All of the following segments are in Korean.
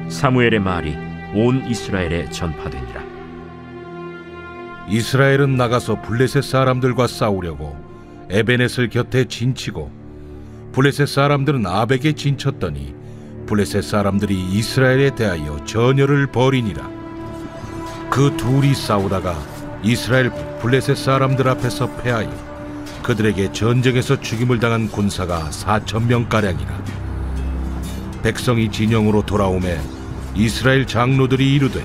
사무엘의 말이 온 이스라엘에 전파되니라. 이스라엘은 나가서 블레셋 사람들과 싸우려고 에베넷을 곁에 진치고 블레셋 사람들은 아벡에 진쳤더니 블레셋 사람들이 이스라엘에 대하여 전열을 벌이니라. 그 둘이 싸우다가 이스라엘 블레셋 사람들 앞에서 패하여 그들에게 전쟁에서 죽임을 당한 군사가 4,000명가량이라. 백성이 진영으로 돌아오매 이스라엘 장로들이 이르되,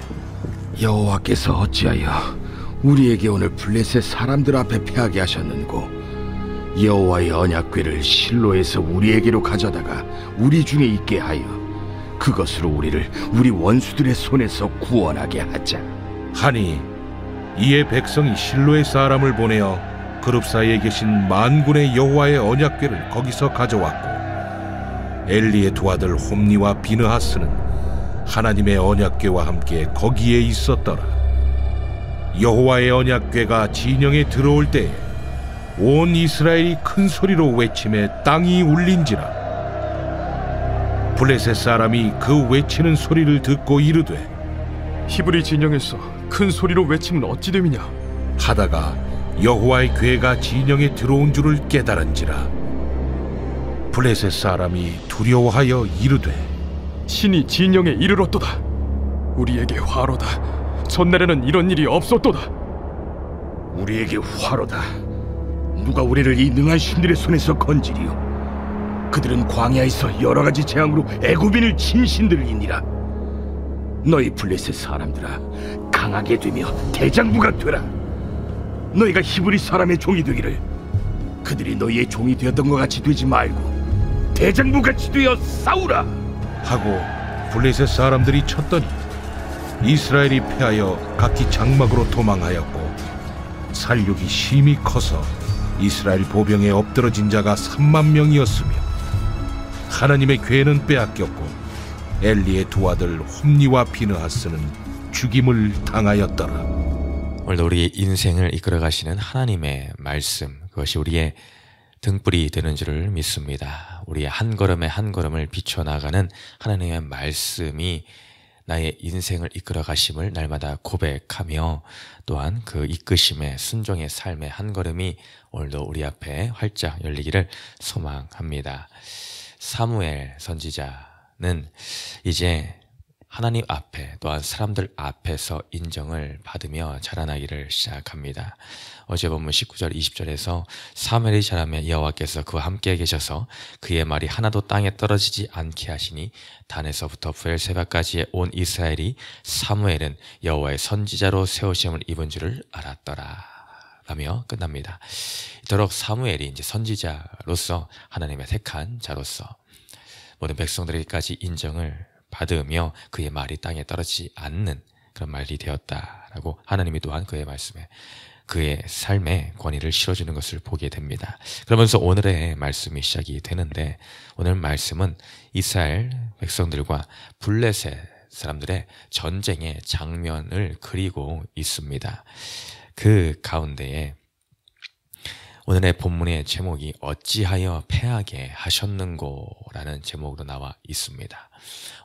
여호와께서 어찌하여 우리에게 오늘 블레셋 사람들 앞에 패하게 하셨는고? 여호와의 언약궤를 실로에서 우리에게로 가져다가 우리 중에 있게 하여 그것으로 우리를 우리 원수들의 손에서 구원하게 하자. 하니 이에 백성이 실로의 사람을 보내어 그룹 사이에 계신 만군의 여호와의 언약궤를 거기서 가져왔고, 엘리의 두 아들 홈니와 비느하스는 하나님의 언약궤와 함께 거기에 있었더라. 여호와의 언약궤가 진영에 들어올 때에 온 이스라엘이 큰 소리로 외치매 땅이 울린지라. 블레셋 사람이 그 외치는 소리를 듣고 이르되, 히브리 진영에서 큰 소리로 외치면 어찌 됨이냐 하다가 여호와의 궤가 진영에 들어온 줄을 깨달은지라. 블레셋 사람이 두려워하여 이르되, 신이 진영에 이르렀도다. 우리에게 화로다. 전날에는 이런 일이 없었도다. 우리에게 화로다. 누가 우리를 이 능한 신들의 손에서 건지리요? 그들은 광야에서 여러 가지 재앙으로 애굽인을 친 신들이니라. 너희 블레셋 사람들아, 강하게 되며 대장부가 되라. 너희가 히브리 사람의 종이 되기를 그들이 너희의 종이 되었던 것 같이 되지 말고 대장부같이 되어 싸우라 하고 블레셋 사람들이 쳤더니 이스라엘이 패하여 각기 장막으로 도망하였고, 살육이 심히 커서 이스라엘 보병에 엎드러진 자가 30,000명이었으며 하나님의 궤는 빼앗겼고 엘리의 두 아들 홈니와 비느하스는 죽임을 당하였더라. 오늘도 우리의 인생을 이끌어 가시는 하나님의 말씀, 그것이 우리의 등불이 되는 줄을 믿습니다. 우리의 한 걸음에 한 걸음을 비춰나가는 하나님의 말씀이 나의 인생을 이끌어 가심을 날마다 고백하며, 또한 그 이끄심의 순종의 삶의 한 걸음이 오늘도 우리 앞에 활짝 열리기를 소망합니다. 사무엘 선지자는 이제 하나님 앞에 또한 사람들 앞에서 인정을 받으며 자라나기를 시작합니다. 어제 본문 19절 20절에서 사무엘이 자라며 여호와께서 그와 함께 계셔서 그의 말이 하나도 땅에 떨어지지 않게 하시니 단에서부터 브엘세바까지의 온 이스라엘이 사무엘은 여호와의 선지자로 세우심을 입은 줄을 알았더라 라며 끝납니다. 이토록 사무엘이 이제 선지자로서 하나님의 택한 자로서 모든 백성들에게까지 인정을 받으며 그의 말이 땅에 떨어지지 않는 그런 말이 되었다라고 하나님이 또한 그의 말씀에 그의 삶에 권위를 실어주는 것을 보게 됩니다. 그러면서 오늘의 말씀이 시작이 되는데, 오늘 말씀은 이스라엘 백성들과 블레셋 사람들의 전쟁의 장면을 그리고 있습니다. 그 가운데에 오늘의 본문의 제목이 어찌하여 패하게 하셨는고 라는 제목으로 나와 있습니다.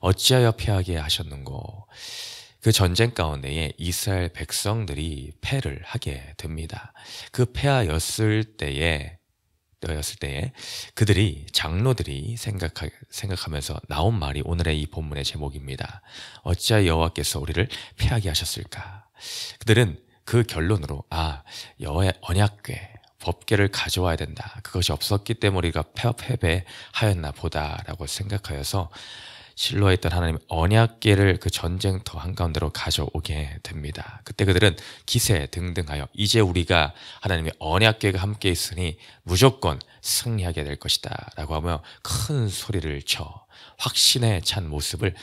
어찌하여 패하게 하셨는고, 그 전쟁 가운데에 이스라엘 백성들이 패를 하게 됩니다. 그 패하였을 때에 그들이 장로들이 생각하면서 나온 말이 오늘의 이 본문의 제목입니다. 어찌하여 여호와께서 우리를 패하게 하셨을까? 그들은 그 결론으로 여호와의 언약궤 법궤를 가져와야 된다, 그것이 없었기 때문에 우리가 패배하였나 보다라고 생각하여서 실로에 있던 하나님의 언약궤를 그 전쟁터 한가운데로 가져오게 됩니다. 그때 그들은 기세등등하여 이제 우리가 하나님의 언약궤가 함께 있으니 무조건 승리하게 될 것이다 라고 하며 큰 소리를 쳐 확신에 찬 모습을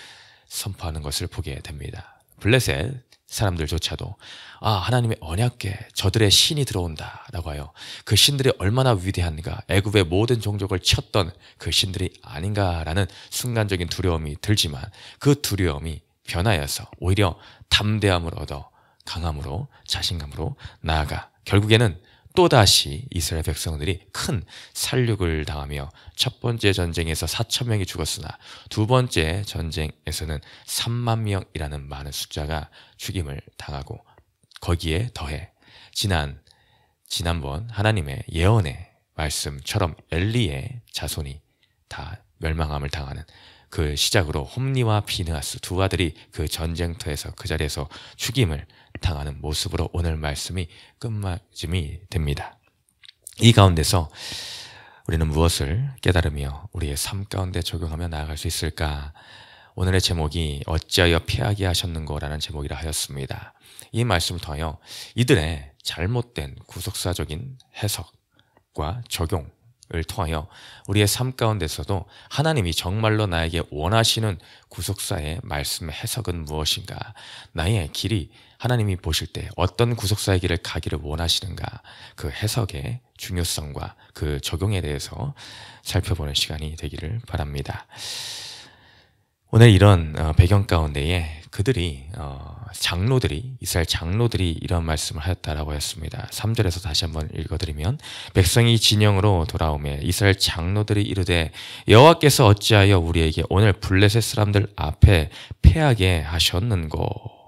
선포하는 것을 보게 됩니다. 블레셋 사람들조차도 하나님의 언약궤, 저들의 신이 들어온다 라고 하여 그 신들이 얼마나 위대한가, 애굽의 모든 종족을 쳤던 그 신들이 아닌가라는 순간적인 두려움이 들지만 그 두려움이 변하여서 오히려 담대함을 얻어 강함으로 자신감으로 나아가 결국에는 또다시 이스라엘 백성들이 큰 살육을 당하며 첫 번째 전쟁에서 4천 명이 죽었으나 두 번째 전쟁에서는 3만 명이라는 많은 숫자가 죽임을 당하고 거기에 더해 지난번 하나님의 예언의 말씀처럼 엘리의 자손이 다 멸망함을 당하는 그 시작으로 홈니와 비느하스 두 아들이 그 전쟁터에서 그 자리에서 죽임을 당하는 모습으로 오늘 말씀이 끝맺음이 됩니다. 이 가운데서 우리는 무엇을 깨달으며 우리의 삶 가운데 적용하며 나아갈 수 있을까? 오늘의 제목이 어찌하여 패하게 하셨는고라는 제목이라 하였습니다. 이 말씀을 통하여 이들의 잘못된 구속사적인 해석과 적용을 통하여 우리의 삶 가운데서도 하나님이 정말로 나에게 원하시는 구속사의 말씀의 해석은 무엇인가? 나의 길이 하나님이 보실 때 어떤 구속사의 길을 가기를 원하시는가? 그 해석의 중요성과 그 적용에 대해서 살펴보는 시간이 되기를 바랍니다. 오늘 이런 배경 가운데에 그들이 이스라엘 장로들이 이런 말씀을 하였다라고 했습니다. 3절에서 다시 한번 읽어드리면 백성이 진영으로 돌아오매 이스라엘 장로들이 이르되 여호와께서 어찌하여 우리에게 오늘 블레셋 사람들 앞에 패하게 하셨는고.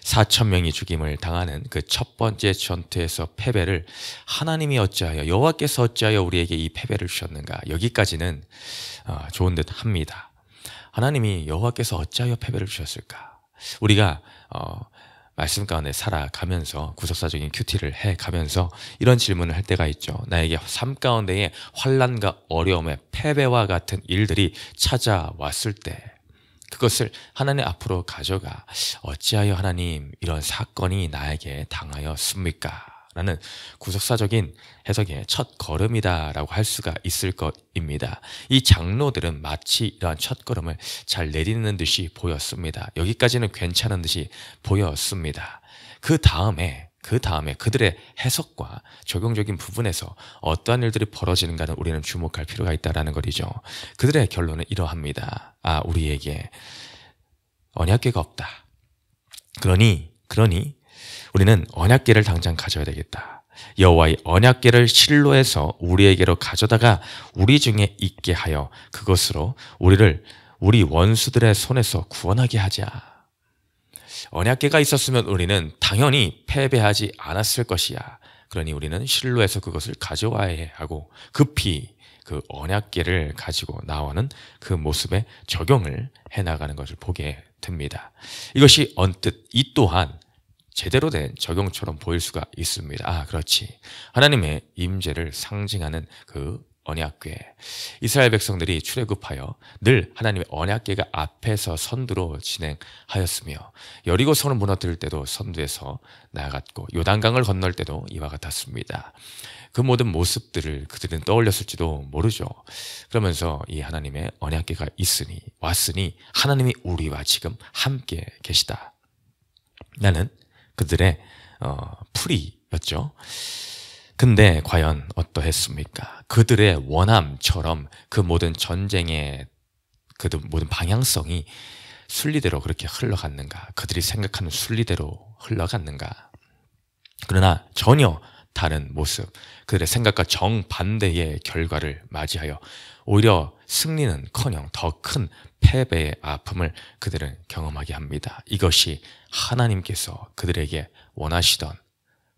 4천 명이 죽임을 당하는 그 첫 번째 전투에서 패배를 하나님이 어찌하여 여호와께서 어찌하여 우리에게 이 패배를 주셨는가. 여기까지는 좋은 듯 합니다. 하나님이 여호와께서 어찌하여 패배를 주셨을까? 우리가 말씀 가운데 살아가면서 구속사적인 큐티를 해가면서 이런 질문을 할 때가 있죠. 나에게 삶 가운데에 환난과 어려움의 패배와 같은 일들이 찾아왔을 때 그것을 하나님 앞으로 가져가 어찌하여 하나님 이런 사건이 나에게 당하였습니까? 라는 구속사적인 해석의 첫 걸음이다라고 할 수가 있을 것입니다. 이 장로들은 마치 이러한 첫 걸음을 잘 내딛는 듯이 보였습니다. 여기까지는 괜찮은 듯이 보였습니다. 그 다음에 그들의 해석과 적용적인 부분에서 어떠한 일들이 벌어지는가는 우리는 주목할 필요가 있다는 것이죠. 그들의 결론은 이러합니다. 우리에게 언약궤가 없다. 그러니 우리는 언약궤를 당장 가져야 되겠다. 여호와의 언약궤를 실로에서 우리에게로 가져다가 우리 중에 있게 하여 그것으로 우리 원수들의 손에서 구원하게 하자. 언약궤가 있었으면 우리는 당연히 패배하지 않았을 것이야. 그러니 우리는 실로에서 그것을 가져와야 하고 급히 그 언약궤를 가지고 나오는 그 모습에 적용을 해나가는 것을 보게 됩니다. 이것이 언뜻 이 또한 제대로 된 적용처럼 보일 수가 있습니다. 그렇지. 하나님의 임재를 상징하는 그 언약궤. 이스라엘 백성들이 출애굽하여 늘 하나님의 언약궤가 앞에서 선두로 진행하였으며 여리고성을 무너뜨릴 때도 선두에서 나아갔고 요단강을 건널 때도 이와 같았습니다. 그 모든 모습들을 그들은 떠올렸을지도 모르죠. 그러면서 이 하나님의 언약궤가 왔으니 하나님이 우리와 지금 함께 계시다. 나는 그들의 풀이였죠. 근데 과연 어떠했습니까? 그들의 원함처럼 그 모든 전쟁의 그 모든 방향성이 순리대로 그렇게 흘러갔는가? 그들이 생각하는 순리대로 흘러갔는가? 그러나 전혀 다른 모습, 그들의 생각과 정반대의 결과를 맞이하여 오히려 승리는커녕 더 큰 패배의 아픔을 그들은 경험하게 합니다. 이것이 하나님께서 그들에게 원하시던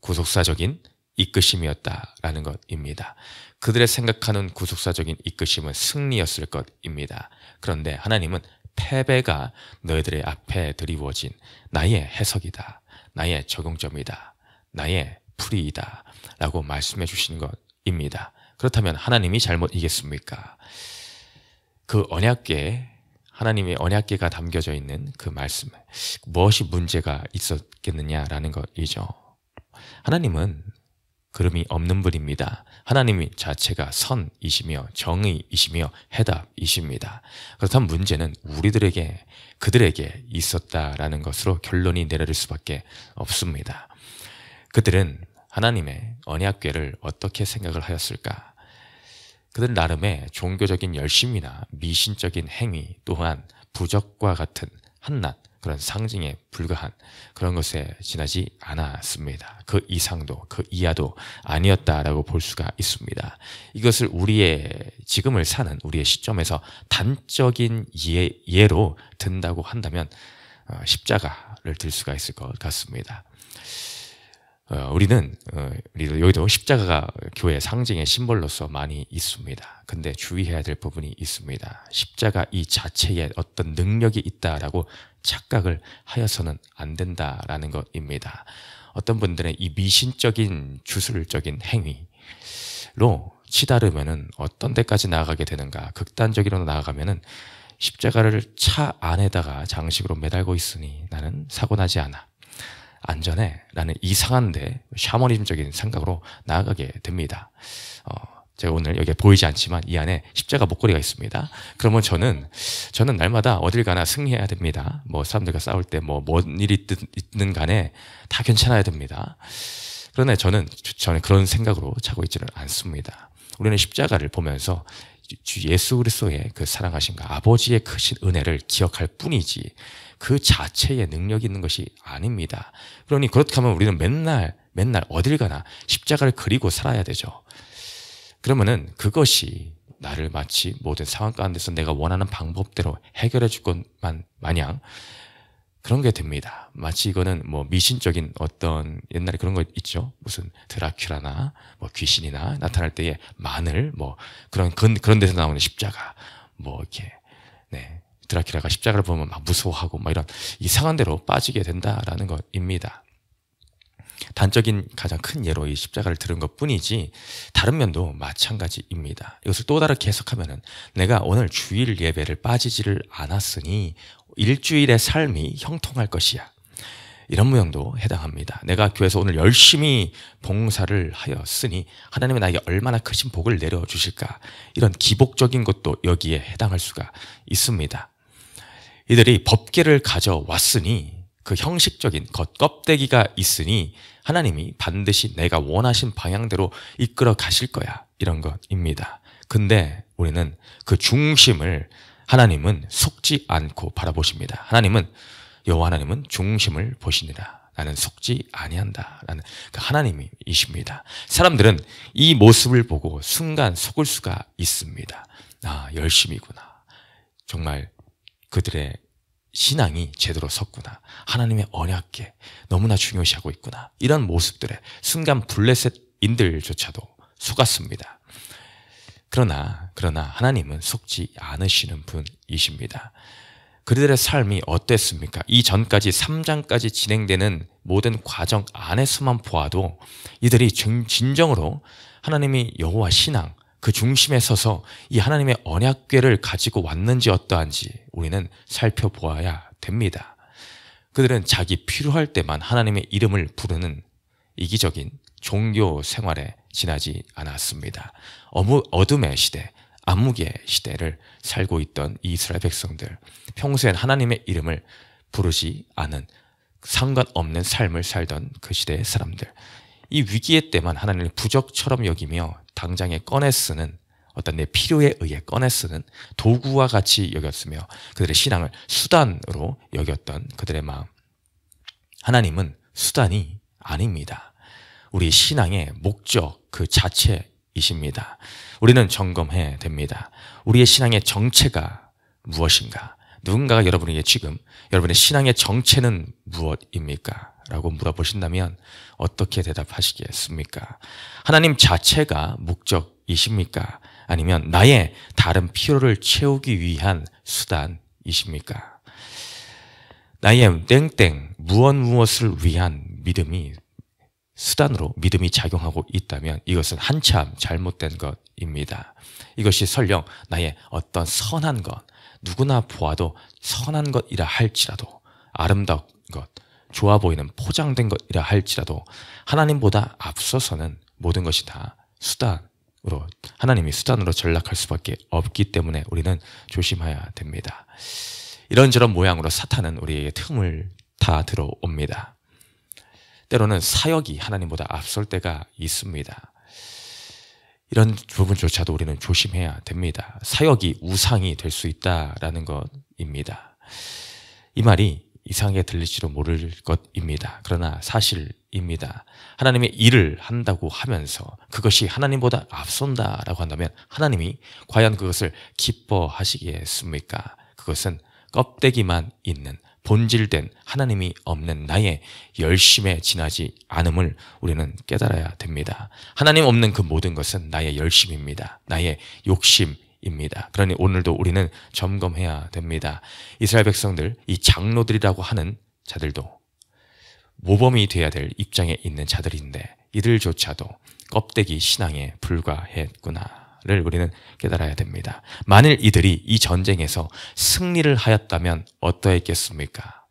구속사적인 이끄심이었다라는 것입니다. 그들의 생각하는 구속사적인 이끄심은 승리였을 것입니다. 그런데 하나님은 패배가 너희들의 앞에 드리워진 나의 해석이다, 나의 적용점이다, 나의 풀이이다 라고 말씀해 주시는 것입니다. 그렇다면 하나님이 잘못이겠습니까? 그 언약궤, 하나님의 언약궤가 담겨져 있는 그 말씀에 무엇이 문제가 있었겠느냐라는 것이죠. 하나님은 그름이 없는 분입니다. 하나님이 자체가 선이시며 정의이시며 해답이십니다. 그렇다면 문제는 그들에게 있었다라는 것으로 결론이 내려질 수밖에 없습니다. 그들은 하나님의 언약궤를 어떻게 생각을 하였을까? 그들 나름의 종교적인 열심이나 미신적인 행위 또한 부적과 같은 한낱 그런 상징에 불과한 그런 것에 지나지 않았습니다. 그 이상도 그 이하도 아니었다라고 볼 수가 있습니다. 이것을 우리의 지금을 사는 우리의 시점에서 단적인 예로 든다고 한다면 십자가를 들 수가 있을 것 같습니다. 우리는 여기도 십자가가 교회의 상징의 심벌로서 많이 있습니다. 근데 주의해야 될 부분이 있습니다. 십자가 이 자체에 어떤 능력이 있다라고 착각을 하여서는 안 된다라는 것입니다. 어떤 분들은 이 미신적인 주술적인 행위로 치달으면은 어떤 데까지 나아가게 되는가, 극단적으로 나아가면은 십자가를 차 안에다가 장식으로 매달고 있으니 나는 사고 나지 않아, 안전해 라는 이상한데 샤머니즘적인 생각으로 나아가게 됩니다. 제가 오늘 여기에 보이지 않지만 이 안에 십자가 목걸이가 있습니다. 그러면 저는 날마다 어딜 가나 승리해야 됩니다. 뭐 사람들과 싸울 때 뭔 일이 있든 간에 다 괜찮아야 됩니다. 그러나 저는 그런 생각으로 차고 있지는 않습니다. 우리는 십자가를 보면서 주 예수 그리스도의 그 사랑하심과 아버지의 크신 은혜를 기억할 뿐이지 그 자체에 능력이 있는 것이 아닙니다. 그러니 그렇게 하면 우리는 맨날 어딜 가나 십자가를 그리고 살아야 되죠. 그러면은 그것이 나를 마치 모든 상황 가운데서 내가 원하는 방법대로 해결해 줄 것만 마냥 그런 게 됩니다. 마치 이거는 뭐 미신적인 어떤 옛날에 그런 거 있죠. 무슨 드라큘라나 뭐 귀신이나 나타날 때의 마늘 뭐 그런 데서 나오는 십자가 뭐 이렇게 드라큘라가 십자가를 보면 막 무서워하고 막 이런 이상한 데로 빠지게 된다라는 것입니다. 단적인 가장 큰 예로 이 십자가를 들은 것 뿐이지 다른 면도 마찬가지입니다. 이것을 또 다르게 해석하면은 내가 오늘 주일 예배를 빠지지를 않았으니 일주일의 삶이 형통할 것이야, 이런 모양도 해당합니다. 내가 교회에서 오늘 열심히 봉사를 하였으니 하나님이 나에게 얼마나 크신 복을 내려주실까, 이런 기복적인 것도 여기에 해당할 수가 있습니다. 이들이 법궤를 가져왔으니 그 형식적인 겉껍데기가 있으니 하나님이 반드시 내가 원하신 방향대로 이끌어 가실 거야, 이런 것입니다. 근데 우리는 그 중심을 하나님은 속지 않고 바라보십니다. 여호와 하나님은 중심을 보시니라. 나는 속지 아니한다 라는 그 하나님이십니다. 사람들은 이 모습을 보고 순간 속을 수가 있습니다. 열심이구나, 정말 그들의 신앙이 제대로 섰구나, 하나님의 언약궤 너무나 중요시하고 있구나, 이런 모습들에 순간 블레셋인들조차도 속았습니다. 그러나 하나님은 속지 않으시는 분이십니다. 그들의 삶이 어땠습니까? 이 전까지 3장까지 진행되는 모든 과정 안에서만 보아도 이들이 진정으로 하나님이 여호와 신앙 그 중심에 서서 이 하나님의 언약궤를 가지고 왔는지 어떠한지 우리는 살펴보아야 됩니다. 그들은 자기 필요할 때만 하나님의 이름을 부르는 이기적인 종교 생활에 지나지 않았습니다. 어둠의 시대, 암흑의 시대를 살고 있던 이 이스라엘 백성들, 평소엔 하나님의 이름을 부르지 않은 상관없는 삶을 살던 그 시대의 사람들, 이 위기의 때만 하나님을 부적처럼 여기며 당장에 꺼내 쓰는 어떤 내 필요에 의해 꺼내 쓰는 도구와 같이 여겼으며 그들의 신앙을 수단으로 여겼던 그들의 마음, 하나님은 수단이 아닙니다. 우리 신앙의 목적 그 자체이십니다. 우리는 점검해야 됩니다. 우리의 신앙의 정체가 무엇인가? 누군가가 여러분에게 지금 여러분의 신앙의 정체는 무엇입니까? 라고 물어보신다면 어떻게 대답하시겠습니까? 하나님 자체가 목적이십니까? 아니면 나의 다른 필요를 채우기 위한 수단이십니까? 나의 땡땡 무엇을 위한 믿음이 수단으로 믿음이 작용하고 있다면 이것은 한참 잘못된 것입니다. 이것이 설령 나의 어떤 선한 것, 누구나 보아도 선한 것이라 할지라도, 아름다운 것, 좋아 보이는 포장된 것이라 할지라도 하나님보다 앞서서는 모든 것이 다 수단으로, 하나님이 수단으로 전락할 수밖에 없기 때문에 우리는 조심해야 됩니다. 이런저런 모양으로 사탄은 우리에게 틈을 다 들어옵니다. 때로는 사역이 하나님보다 앞설 때가 있습니다. 이런 부분조차도 우리는 조심해야 됩니다. 사역이 우상이 될 수 있다라는 것입니다. 이 말이 이상하게 들릴지도 모를 것입니다. 그러나 사실입니다. 하나님의 일을 한다고 하면서 그것이 하나님보다 앞선다라고 한다면 하나님이 과연 그것을 기뻐하시겠습니까? 그것은 껍데기만 있는 본질된 하나님이 없는 나의 열심에 지나지 않음을 우리는 깨달아야 됩니다. 하나님 없는 그 모든 것은 나의 열심입니다. 나의 욕심입니다. 그러니 오늘도 우리는 점검해야 됩니다. 이스라엘 백성들, 이 장로들이라고 하는 자들도 모범이 돼야 될 입장에 있는 자들인데 이들조차도 껍데기 신앙에 불과했구나를 우리는 깨달아야 됩니다. 만일 이들이 이 전쟁에서 승리를 하였다면 어떠했겠습니까?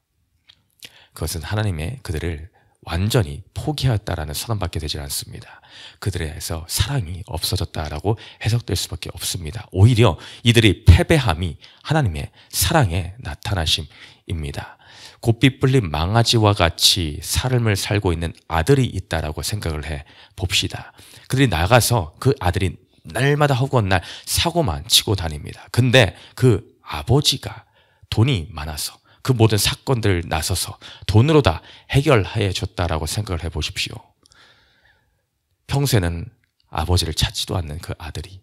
그것은 하나님의 그들을 완전히 포기하였다라는 선언밖에 되지 않습니다. 그들에서 사랑이 없어졌다라고 해석될 수밖에 없습니다. 오히려 이들의 패배함이 하나님의 사랑의 나타나심입니다. 곱비 뿔린 망아지와 같이 삶을 살고 있는 아들이 있다라고 생각을 해 봅시다. 그들이 나가서 그 아들이 날마다 허구한 날 사고만 치고 다닙니다. 근데 그 아버지가 돈이 많아서 그 모든 사건들을 나서서 돈으로 다 해결해 줬다라고 생각을 해 보십시오. 평소에는 아버지를 찾지도 않는 그 아들이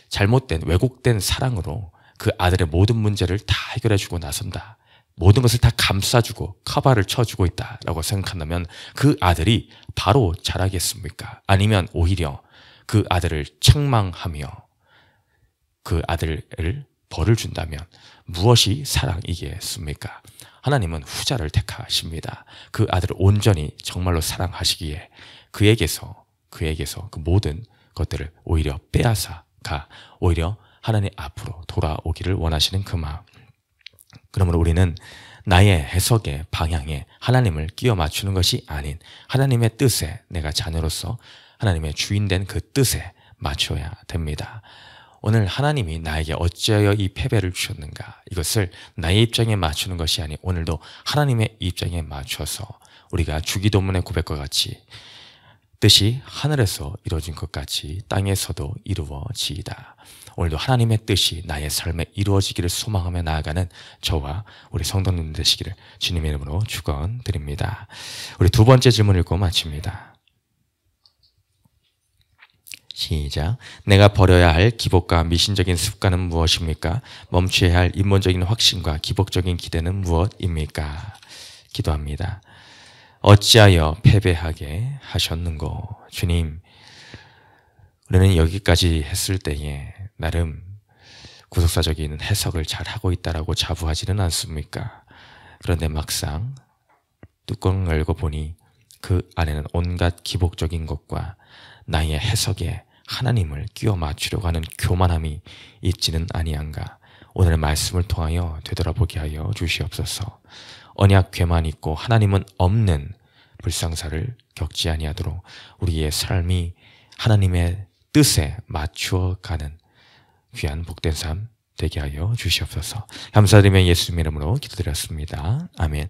잘못된 왜곡된 사랑으로 그 아들의 모든 문제를 다 해결해 주고 나선다. 모든 것을 다 감싸주고 커버를 쳐주고 있다라고 생각한다면 그 아들이 바로 잘하겠습니까? 아니면 오히려 그 아들을 책망하며 그 아들을 벌을 준다면 무엇이 사랑이겠습니까? 하나님은 후자를 택하십니다. 그 아들을 온전히 정말로 사랑하시기에 그에게서 그 모든 것들을 오히려 빼앗아가 오히려 하나님 앞으로 돌아오기를 원하시는 그 마음. 그러므로 우리는 나의 해석의 방향에 하나님을 끼워 맞추는 것이 아닌 하나님의 뜻에 내가 자녀로서 하나님의 주인된 그 뜻에 맞춰야 됩니다. 오늘 하나님이 나에게 어찌하여 이 패배를 주셨는가? 이것을 나의 입장에 맞추는 것이 아닌 오늘도 하나님의 입장에 맞춰서 우리가 주기도문의 고백과 같이 뜻이 하늘에서 이루어진 것 같이 땅에서도 이루어지이다. 오늘도 하나님의 뜻이 나의 삶에 이루어지기를 소망하며 나아가는 저와 우리 성도님 되시기를 주님의 이름으로 축원드립니다. 우리 두 번째 질문 읽고 마칩니다. 시작. 내가 버려야 할 기복과 미신적인 습관은 무엇입니까? 멈춰야 할 인본적인 확신과 기복적인 기대는 무엇입니까? 기도합니다. 어찌하여 패배하게 하셨는고? 주님, 우리는 여기까지 했을 때에 나름 구속사적인 해석을 잘 하고 있다라고 자부하지는 않습니까? 그런데 막상 뚜껑을 열고 보니 그 안에는 온갖 기복적인 것과 나의 해석에 하나님을 끼워 맞추려고 하는 교만함이 있지는 아니한가? 오늘 말씀을 통하여 되돌아보게 하여 주시옵소서. 언약 괴만 있고 하나님은 없는 불상사를 겪지 아니하도록 우리의 삶이 하나님의 뜻에 맞추어가는 귀한 복된 삶 되게 하여 주시옵소서. 감사드리며 예수님 이름으로 기도드렸습니다. 아멘.